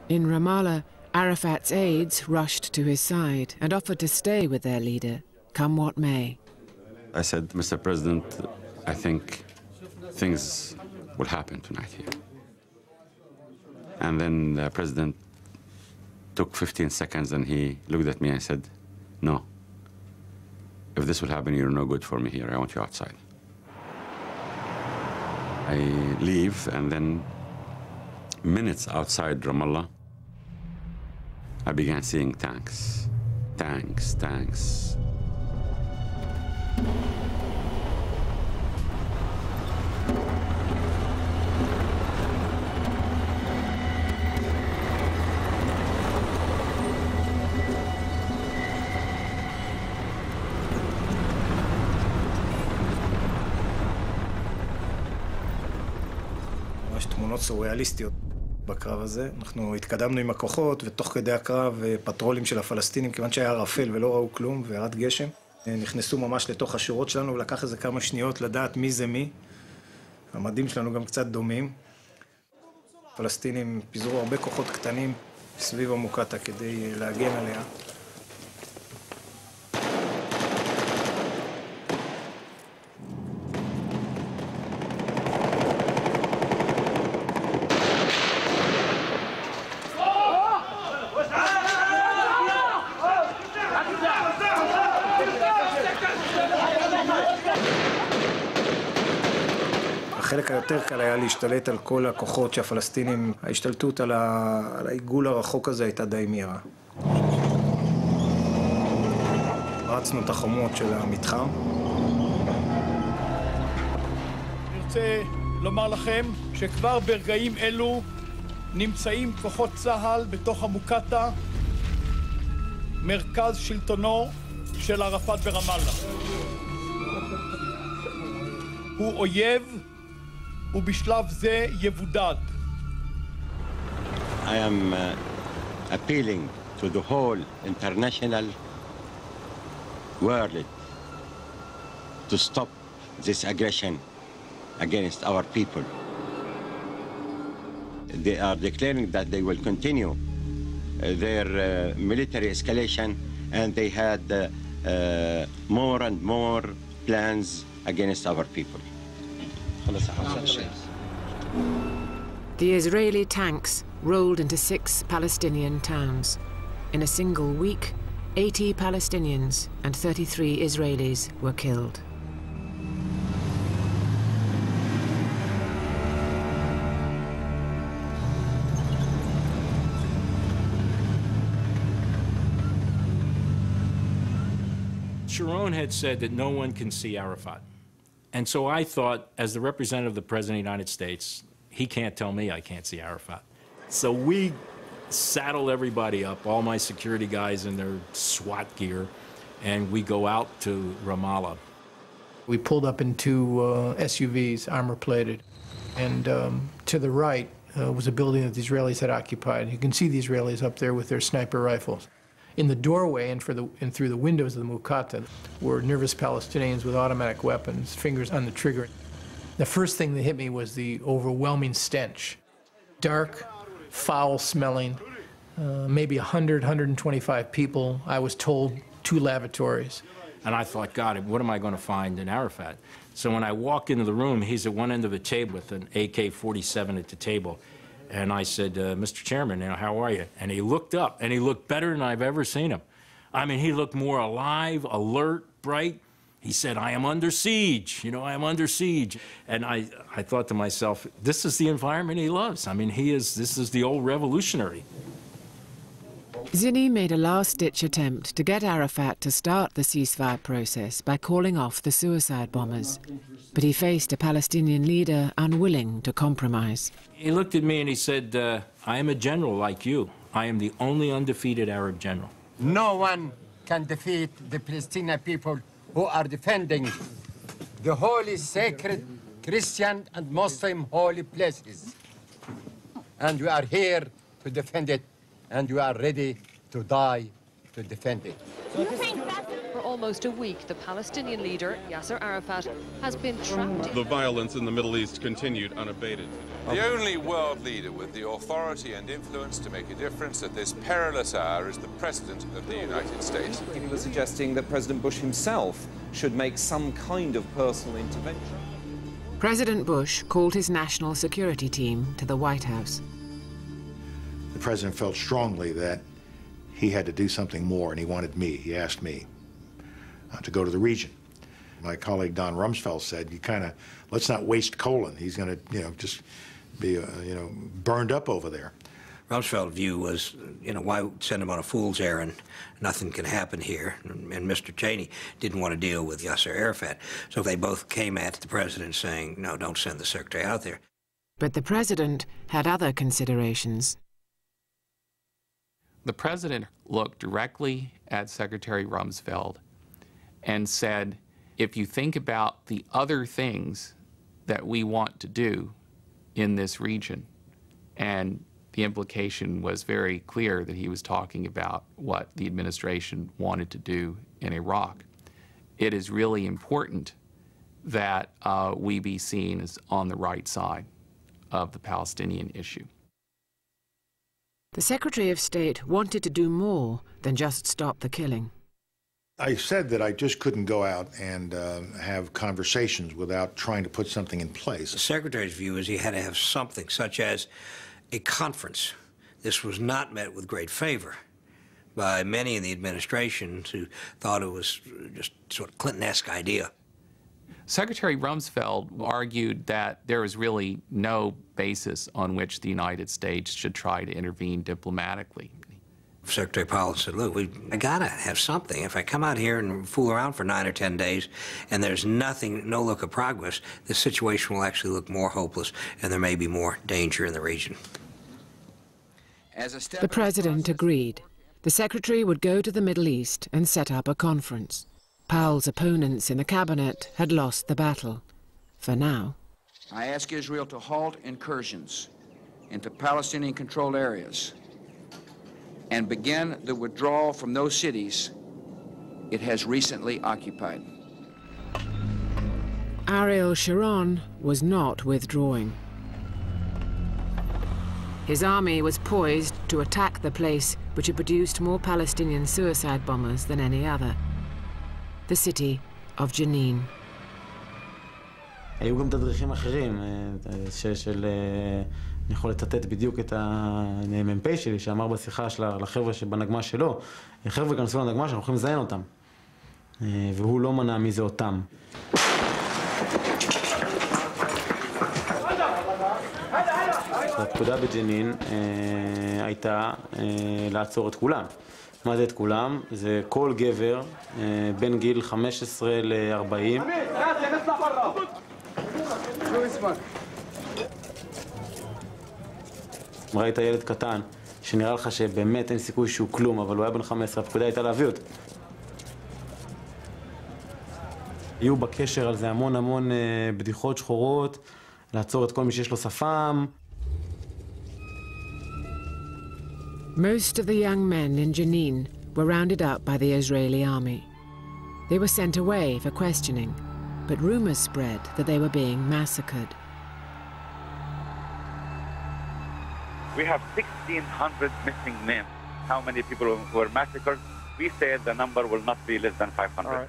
In Ramallah, Arafat's aides rushed to his side and offered to stay with their leader, come what may. I said, Mr. President, I think things will happen tonight here. And then the president took 15 seconds and he looked at me and said, no, if this will happen, you're no good for me here. I want you outside. I leave, and then minutes outside Ramallah, I began seeing tanks, tanks, tanks. ממש תמונות סוריאליסטיות בקרב הזה. אנחנו התקדמנו עם הכוחות, ותוך כדי הקרב פטרולים של הפלסטינים, כיוון שהיה ערפל ולא ראו כלום, וירד גשם. נכנסו ממש לתוך השורות שלנו, ולקח איזה כמה שניות לדעת מי זה מי. המדים שלנו גם קצת דומים. הפלסטינים פיזרו הרבה כוחות קטנים סביב המוקטעה כדי להגן עליה. החלק היותר קל היה להשתלט על כל הכוחות שהפלסטינים, ההשתלטות על העיגול הרחוק הזה הייתה די מהירה. רצנו את החומות של המתחם. אני רוצה לומר לכם שכבר ברגעים אלו נמצאים כוחות צה"ל בתוך המוקטעה, מרכז שלטונו של ערפאת ברמאללה. הוא אויב, ובשלב זה יבודד. I am appealing to the whole international world to stop this aggression against our people. They are declaring that they will continue their military escalation, and they had more and more plans against our people. The Israeli tanks rolled into 6 Palestinian towns. In a single week, 80 Palestinians and 33 Israelis were killed. Sharon had said that no one can see Arafat. And so I thought, as the representative of the President of the United States, he can't tell me I can't see Arafat. So we saddle everybody up, all my security guys in their SWAT gear, and we go out to Ramallah. We pulled up in 2 SUVs, armor-plated, and to the right was a building that the Israelis had occupied. You can see the Israelis up there with their sniper rifles. In the doorway and through the windows of the Muqatta were nervous Palestinians with automatic weapons, fingers on the trigger. The first thing that hit me was the overwhelming stench. Dark, foul-smelling, maybe 100, 125 people. I was told 2 lavatories. And I thought, God, what am I going to find in Arafat? So when I walk into the room, he's at one end of the table with an AK-47 at the table. And I said, Mr. Chairman, how are you? And he looked up, and he looked better than I've ever seen him. I mean, he looked more alive, alert, bright. He said, I am under siege, I am under siege. And I thought to myself, this is the environment he loves. I mean, this is the old revolutionary. Zinni made a last-ditch attempt to get Arafat to start the ceasefire process by calling off the suicide bombers. But he faced a Palestinian leader unwilling to compromise. He looked at me and he said, I am a general like you. I am the only undefeated Arab general. No one can defeat the Palestinian people who are defending the holy, sacred Christian and Muslim holy places. And we are here to defend it, and we are ready to die to defend it. For almost a week, the Palestinian leader, Yasser Arafat, has been trapped. The violence in the Middle East continued unabated. The only world leader with the authority and influence to make a difference at this perilous hour is the President of the United States. People are suggesting that President Bush himself should make some kind of personal intervention. President Bush called his national security team to the White House. The president felt strongly that he had to do something more, and he wanted me. He asked me to go to the region. My colleague Don Rumsfeld said, let's not waste colon. He's going to, just be, burned up over there. Rumsfeld's view was, why send him on a fool's errand? Nothing can happen here. And Mr. Cheney didn't want to deal with Yasser Arafat. So they both came at the president saying, no, don't send the secretary out there. But the president had other considerations. The president looked directly at Secretary Rumsfeld and said, if you think about the other things that we want to do in this region, and the implication was very clear that he was talking about what the administration wanted to do in Iraq, it is really important that we be seen as on the right side of the Palestinian issue. The Secretary of State wanted to do more than just stop the killing. I said that I just couldn't go out and have conversations without trying to put something in place. The Secretary's view is he had to have something, such as a conference. This was not met with great favor by many in the administration who thought it was just sort of Clinton-esque idea. Secretary Rumsfeld argued that there was really no basis on which the United States should try to intervene diplomatically. Secretary Powell said, look, I gotta have something. If I come out here and fool around for 9 or 10 days and there's nothing, no look of progress, the situation will actually look more hopeless and there may be more danger in the region. The president agreed. The secretary would go to the Middle East and set up a conference. Powell's opponents in the cabinet had lost the battle. For now. I ask Israel to halt incursions into Palestinian-controlled areas and begin the withdrawal from those cities it has recently occupied. Ariel Sharon was not withdrawing. His army was poised to attack the place which had produced more Palestinian suicide bombers than any other. The city of Jenin. היו גם תדריכים אחרים, אני יכול לצטט בדיוק את המ"פ שלי שאמר בשיחה לחבר'ה שבנגמ"ש שלו, חבר'ה כנסו לנגמ"ש, אנחנו יכולים לזיין אותם. והוא לא מנע מי זה אותם. הפקודה בג'נין הייתה לעצור את כולם. מה זה את כולם? זה כל גבר בין גיל 15 ל-40. ראית ילד קטן שנראה לך שבאמת אין סיכוי שהוא כלום, אבל הוא היה בן 15, הפקודה הייתה להביא אותו. יהיו בקשר על זה המון בדיחות שחורות, לעצור את כל מי שיש לו שפם. Most of the young men in Jenin were rounded up by the Israeli army. They were sent away for questioning, but rumors spread that they were being massacred. We have 1,600 missing men. How many people were massacred? We said the number will not be less than 500.